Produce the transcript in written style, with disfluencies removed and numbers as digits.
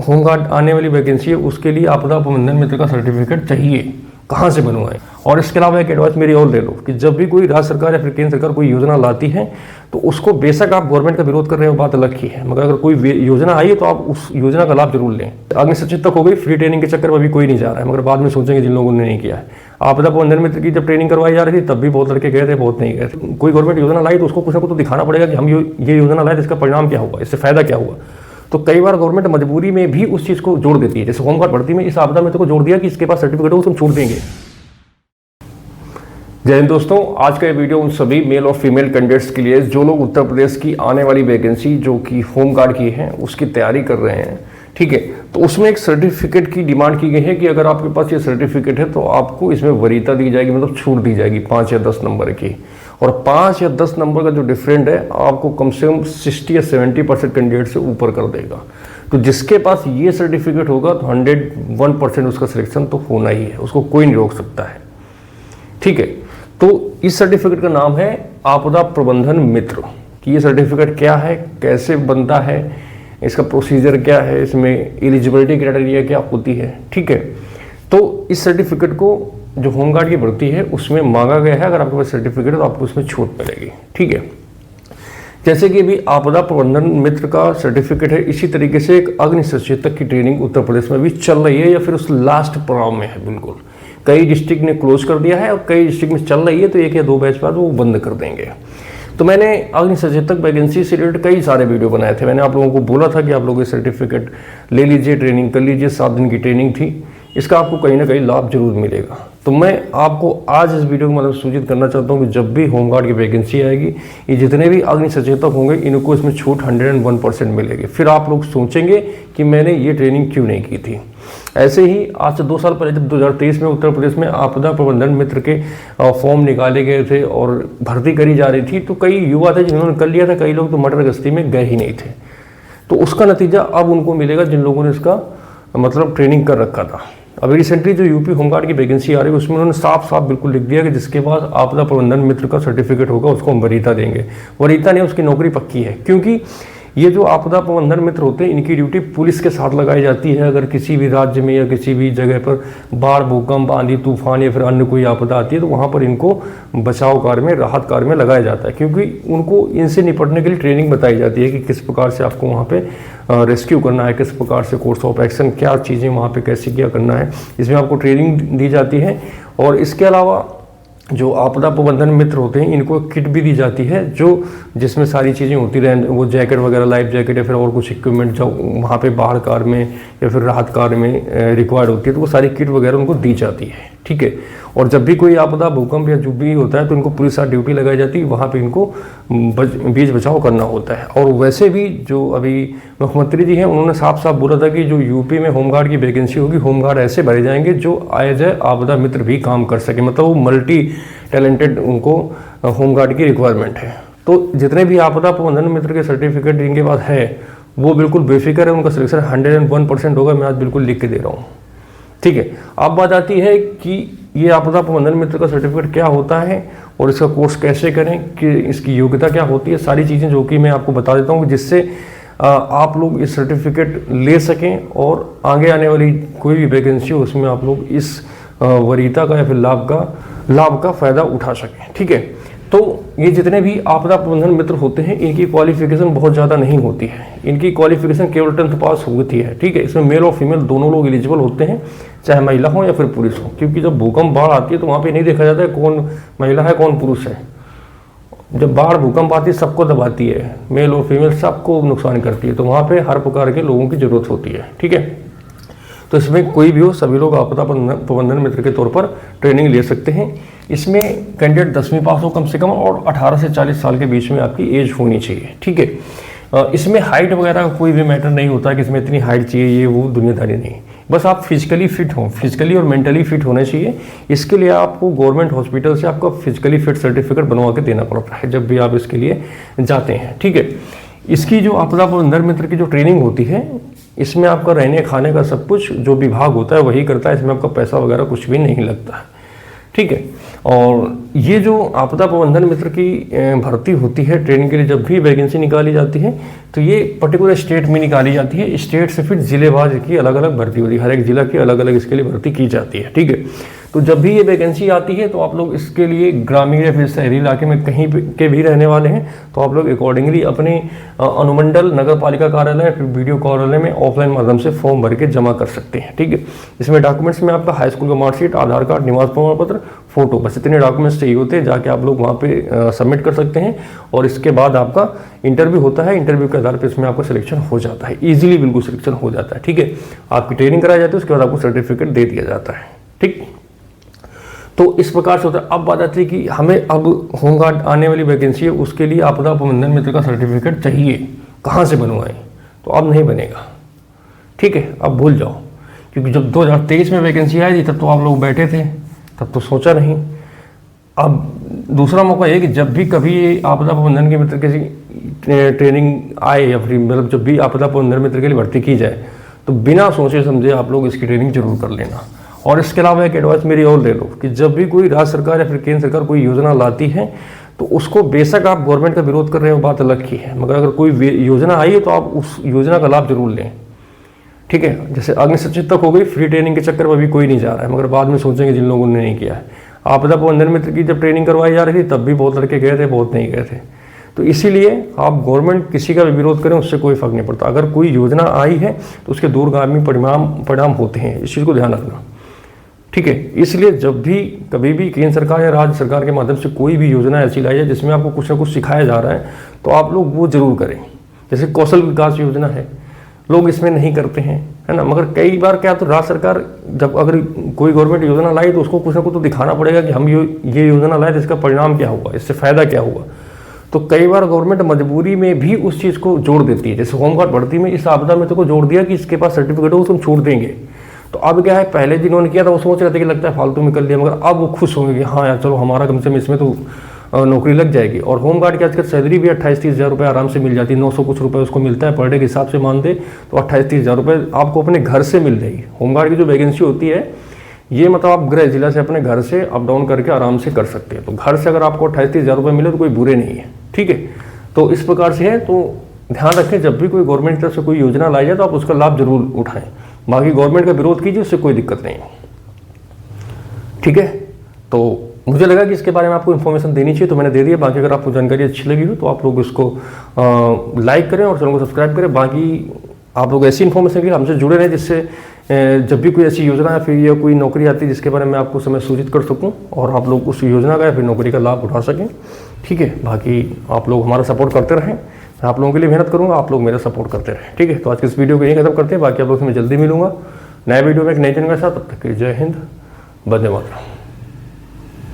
Home guard आने वाली vacancy है उसके लिए आपदा प्रबंधन मित्र का सर्टिफिकेट चाहिए, कहाँ से बनवाएं। और इसके अलावा एक एडवाइस मेरी और ले लो कि जब भी कोई राज्य सरकार या फिर केंद्र सरकार कोई योजना लाती है तो उसको बेशक आप गवर्नमेंट का विरोध कर रहे हो, बात अलग ही है, मगर अगर कोई योजना आई है तो आप उस योजना का लाभ जरूर लें। अग्नि सचेतक हो गई, फ्री ट्रेनिंग के चक्कर में अभी कोई नहीं जा रहा है, मगर बाद में सोचेंगे जिन लोगों ने नहीं किया है। आपदा प्रबंधन मित्र की जब ट्रेनिंग करवाई जा रही थी तब भी बहुत लड़के गए थे, बहुत नहीं गए थे। कोई गवर्नमेंट योजना लाई तो उसको कुछ ना कुछ तो दिखाना पड़ेगा कि हम ये योजना लाए तो इसका परिणाम क्या हुआ, इससे फायदा क्या हुआ। तो कई बार गवर्नमेंट मजबूरी में भी उस चीज़ को जोड़ देती है, जैसे होमगार्ड भर्ती में इस आपदा मित्र को जोड़ दिया कि इसके पास सर्टिफिकेट हो उसको छूट देंगे। जय हिंद दोस्तों, आज का ये वीडियो उन सभी मेल और फीमेल कैंडिडेट्स के लिए जो लोग उत्तर प्रदेश की आने वाली वैकेंसी जो कि होमगार्ड की है उसकी तैयारी कर रहे हैं। ठीक है, तो उसमें एक सर्टिफिकेट की डिमांड की गई है कि अगर आपके पास ये सर्टिफिकेट है तो आपको इसमें वरीयता दी जाएगी, मतलब छूट दी जाएगी 5 या 10 नंबर की। और 5 या 10 नंबर का जो डिफरेंट है आपको कम से कम 60 या 70% कैंडिडेट से ऊपर कर देगा। तो जिसके पास ये सर्टिफिकेट होगा तो 101% उसका सिलेक्शन तो होना ही है, उसको कोई नहीं रोक सकता है। ठीक है, तो इस सर्टिफिकेट का नाम है आपदा प्रबंधन मित्र। कि ये सर्टिफिकेट क्या है, कैसे बनता है, इसका प्रोसीजर क्या है, इसमें एलिजिबिलिटी क्राइटेरिया क्या होती है। ठीक है, तो इस सर्टिफिकेट को जो होमगार्ड की भर्ती है उसमें मांगा गया है, अगर आपके पास सर्टिफिकेट है तो आपको उसमें छूट मिलेगी। ठीक है, जैसे कि अभी आपदा प्रबंधन मित्र का सर्टिफिकेट है, इसी तरीके से एक अग्नि सचेतक की ट्रेनिंग उत्तर प्रदेश में भी चल रही है या फिर उस लास्ट पड़ाव में है। बिल्कुल कई डिस्ट्रिक्ट ने क्लोज कर दिया है और कई डिस्ट्रिक्ट में चल रही है, तो 1 या 2 बैच बाद वो बंद कर देंगे। तो मैंने अग्नि सचेतक वैकेंसी से रिलेटेड कई सारे वीडियो बनाए थे। मैंने आप लोगों को बोला था कि आप लोग ये सर्टिफिकेट ले लीजिए, ट्रेनिंग कर लीजिए, 7 दिन की ट्रेनिंग थी, इसका आपको कहीं ना कहीं लाभ जरूर मिलेगा। तो मैं आपको आज इस वीडियो को मतलब सूचित करना चाहता हूँ कि जब भी होमगार्ड की वैकेंसी आएगी, ये जितने भी अग्नि सचेतक होंगे इनको इसमें छूट 101% मिलेगी। फिर आप लोग सोचेंगे कि मैंने ये ट्रेनिंग क्यों नहीं की थी। ऐसे ही आज से 2 साल पहले जब 2023 में उत्तर प्रदेश में आपदा प्रबंधन मित्र के फॉर्म निकाले गए थे और भर्ती करी जा रही थी, तो कई युवा थे जिन्होंने कर लिया था, कई लोग तो मटर गश्ती में गए ही नहीं थे। तो उसका नतीजा अब उनको मिलेगा जिन लोगों ने इसका मतलब ट्रेनिंग कर रखा था। अभी रिसेंटली जो यूपी होमगार्ड की वैकेंसी आ रही है उसमें उन्होंने साफ साफ बिल्कुल लिख दिया कि जिसके पास आपदा प्रबंधन मित्र का सर्टिफिकेट होगा उसको हम वरीयता देंगे। वरीयता नहीं, उसकी नौकरी पक्की है, क्योंकि ये जो आपदा प्रबंधन मित्र होते हैं इनकी ड्यूटी पुलिस के साथ लगाई जाती है। अगर किसी भी राज्य में या किसी भी जगह पर बाढ़, भूकंप, आंधी तूफान या फिर अन्य कोई आपदा आती है तो वहाँ पर इनको बचाव कार्य में, राहत कार्य में लगाया जाता है, क्योंकि उनको इनसे निपटने के लिए ट्रेनिंग बताई जाती है कि किस प्रकार से आपको वहाँ पे रेस्क्यू करना है, किस प्रकार से कोर्स ऑफ एक्शन, क्या चीज़ें वहाँ पे कैसे क्या करना है, इसमें आपको ट्रेनिंग दी जाती है। और इसके अलावा जो आपदा प्रबंधन मित्र होते हैं इनको किट भी दी जाती है जो जिसमें सारी चीज़ें होती रहें, वो जैकेट वगैरह, लाइफ जैकेट या फिर और कुछ इक्विपमेंट जो वहाँ पे बाढ़ कार्य में या फिर राहत कार्य में रिक्वायर्ड होती है, तो वो सारी किट वगैरह उनको दी जाती है। ठीक है, और जब भी कोई आपदा, भूकंप या जो भी होता है तो इनको पुलिस साथ ड्यूटी लगाई जाती है, वहाँ पे इनको बीच बचाव करना होता है। और वैसे भी जो अभी मुख्यमंत्री जी हैं उन्होंने साफ साफ बोला था कि जो यूपी में होमगार्ड की वैकेंसी होगी, होमगार्ड ऐसे भरे जाएंगे जो एज ए आपदा मित्र भी काम कर सके, मतलब वो मल्टी टैलेंटेड उनको होमगार्ड की रिक्वायरमेंट है। तो जितने भी आपदा प्रबंधन मित्र के सर्टिफिकेट जिनके पास है वो बिल्कुल बेफिक्र है, उनका सिलेक्शन 101% होगा। मैं आज बिल्कुल लिख के दे रहा हूँ। ठीक है, अब बात आती है कि ये आपदा प्रबंधन मित्र का सर्टिफिकेट क्या होता है और इसका कोर्स कैसे करें, कि इसकी योग्यता क्या होती है, सारी चीज़ें जो कि मैं आपको बता देता हूँ जिससे आप लोग इस सर्टिफिकेट ले सकें और आगे आने वाली कोई भी वैकेंसी हो उसमें आप लोग इस वरीयता का या फिर लाभ का फायदा उठा सकें। ठीक है, तो ये जितने भी आपदा प्रबंधन मित्र होते हैं इनकी क्वालिफिकेशन बहुत ज़्यादा नहीं होती है, इनकी क्वालिफिकेशन केवल 10th पास होती है। ठीक है, इसमें मेल और फीमेल दोनों लोग एलिजिबल होते हैं, चाहे महिला हो या फिर पुरुष हो, क्योंकि जब भूकंप, बाढ़ आती है तो वहाँ पे नहीं देखा जाता है कौन महिला है कौन पुरुष है। जब बाढ़, भूकंप आती है सबको दबाती है, मेल और फीमेल सबको नुकसान करती है, तो वहाँ पर हर प्रकार के लोगों की ज़रूरत होती है। ठीक है, तो इसमें कोई भी हो सभी लोग आपदा प्रबंधन मित्र के तौर पर ट्रेनिंग ले सकते हैं। इसमें कैंडिडेट 10वीं पास हो कम से कम और 18 से 40 साल के बीच में आपकी एज होनी चाहिए। ठीक है, इसमें हाइट वगैरह का कोई भी मैटर नहीं होता कि इसमें इतनी हाइट चाहिए, ये वो दुनियादारी नहीं, बस आप फिजिकली फिट हों, फिजिकली और मेंटली फिट होने चाहिए। इसके लिए आपको गवर्नमेंट हॉस्पिटल से आपका फिजिकली फिट सर्टिफिकेट बनवा के देना पड़ता है जब भी आप इसके लिए जाते हैं। ठीक है, इसकी जो आपदा प्रबंधन मित्र की जो ट्रेनिंग होती है इसमें आपका रहने खाने का सब कुछ जो विभाग होता है वही करता है, इसमें आपका पैसा वगैरह कुछ भी नहीं लगता है। ठीक है। और ये जो आपदा प्रबंधन मित्र की भर्ती होती है ट्रेनिंग के लिए, जब भी वैकेंसी निकाली जाती है तो ये पर्टिकुलर स्टेट में निकाली जाती है। स्टेट से फिर जिलेवार की अलग अलग भर्ती होती है, हर एक जिला की अलग अलग इसके लिए भर्ती की जाती है, ठीक है। तो जब भी ये वैकेंसी आती है तो आप लोग इसके लिए ग्रामीण या फिर शहरी इलाके में कहीं के भी रहने वाले हैं तो आप लोग अकॉर्डिंगली अपने अनुमंडल नगर पालिका कार्यालय या फिर वीडियो कार्यालय में ऑफलाइन माध्यम से फॉर्म भर के जमा कर सकते हैं, ठीक है। इसमें डॉक्यूमेंट्स में आपका हाई स्कूल का मार्कशीट, आधार कार्ड, निवास प्रमाण पत्र, फोटो, बस इतने डॉक्यूमेंट्स चाहिए होते हैं। जाके आप लोग वहाँ पे सबमिट कर सकते हैं और इसके बाद आपका इंटरव्यू होता है। इंटरव्यू के आधार पर इसमें आपका सिलेक्शन हो जाता है, ईजिली बिल्कुल सिलेक्शन हो जाता है, ठीक है। आपकी ट्रेनिंग कराई जाती है, उसके बाद आपको सर्टिफिकेट दे दिया जाता है, ठीक। तो इस प्रकार से होता है। अब बात आती है कि हमें अब होमगार्ड आने वाली वैकेंसी है, उसके लिए आपदा प्रबंधन मित्र का सर्टिफिकेट चाहिए, कहाँ से बनवाएं? तो अब नहीं बनेगा, ठीक है। अब भूल जाओ, क्योंकि जब 2023 में वैकेंसी आई थी तब तो आप लोग बैठे थे, तब तो सोचा नहीं। अब दूसरा मौका ये कि जब भी कभी आपदा प्रबंधन के मित्र की ट्रेनिंग आए या फिर मतलब जब भी आपदा प्रबंधन मित्र के लिए भर्ती की जाए तो बिना सोचे समझे आप लोग इसकी ट्रेनिंग जरूर कर लेना। और इसके अलावा एक एडवाइस मेरी और ले लो कि जब भी कोई राज्य सरकार या फिर केंद्र सरकार कोई योजना लाती है तो उसको, बेशक आप गवर्नमेंट का विरोध कर रहे हो बात अलग की है, मगर अगर कोई योजना आई है तो आप उस योजना का लाभ जरूर लें, ठीक है। जैसे अग्नि सचेतक हो गई, फ्री ट्रेनिंग के चक्कर में अभी कोई नहीं जा रहा है, मगर बाद में सोचेंगे जिन लोगों ने नहीं किया है। आपदा प्रबंधन मित्र की जब ट्रेनिंग करवाई जा रही थी तब भी बहुत लड़के गए थे, बहुत नहीं गए थे। तो इसीलिए आप गवर्नमेंट किसी का भी विरोध करें उससे कोई फर्क नहीं पड़ता। अगर कोई योजना आई है तो उसके दूरगामी परिणाम होते हैं, इस चीज़ को ध्यान रखना, ठीक है। इसलिए जब भी कभी भी केंद्र सरकार या राज्य सरकार के माध्यम से कोई भी योजना ऐसी लाई है जिसमें आपको कुछ ना कुछ सिखाया जा रहा है तो आप लोग वो जरूर करें। जैसे कौशल विकास योजना है, लोग इसमें नहीं करते हैं, है ना। मगर कई बार क्या, तो राज्य सरकार जब अगर कोई गवर्नमेंट योजना लाई तो उसको कुछ ना कुछ तो दिखाना पड़ेगा कि हम ये योजना लाए तो इसका परिणाम क्या हुआ, इससे फायदा क्या हुआ। तो कई बार गवर्नमेंट मजबूरी में भी उस चीज़ को जोड़ देती है। जैसे होमगार्ड भर्ती में इस आपदा मित्र को जोड़ दिया कि इसके पास सर्टिफिकेट हो तो हम छोड़ देंगे। तो अब क्या है, पहले जिन्होंने किया था वो सोच रहे थे कि लगता है फालतू में कर लिया, मगर अब वो खुश होंगे कि हाँ यार चलो हमारा कम से कम इसमें तो नौकरी लग जाएगी। और होमगार्ड की आजकल सैलरी भी 28-30 हज़ार रुपये आराम से मिल जाती है, 900 कुछ रुपये उसको मिलता है पर डे के हिसाब से मान दे तो 28-30 हज़ार रुपये आपको अपने घर से मिल जाएगी। होमगार्ड की जो वैकेंसी होती है ये मतलब आप गृह जिला से अपने घर से अप डाउन करके आराम से कर सकते हैं। तो घर से अगर आपको 28-30 हज़ार रुपये मिले तो कोई बुरे नहीं है, ठीक है। तो इस प्रकार से है, तो ध्यान रखें जब भी कोई गवर्नमेंट की तरफ से कोई योजना लाई जाए तो आप उसका लाभ जरूर उठाएं। बाकी गवर्नमेंट का विरोध कीजिए, उससे कोई दिक्कत नहीं, ठीक है। तो मुझे लगा कि इसके बारे में आपको इन्फॉर्मेशन देनी चाहिए तो मैंने दे दिया। बाकी अगर आपको जानकारी अच्छी लगी हो तो आप लोग इसको लाइक करें और चैनल को सब्सक्राइब करें। बाकी आप लोग ऐसी इन्फॉर्मेशन के लिए हमसे जुड़े रहें जिससे जब भी कोई ऐसी योजना है फिर या कोई नौकरी आती है जिसके बारे में आपको समय सूचित कर सकूं और आप लोग उस योजना का या फिर नौकरी का लाभ उठा सकें, ठीक है। बाकी आप लोग हमारा सपोर्ट करते रहें, मैं आप लोगों के लिए मेहनत करूंगा, आप लोग मेरा सपोर्ट करते रहें, ठीक है। तो आज के इस वीडियो को यहीं खत्म करते हैं। बाकी आप लोग से मैं जल्दी मिलूंगा नए वीडियो में एक नए चैनल के साथ। तब तक के जय हिंद, वंदे मातरम।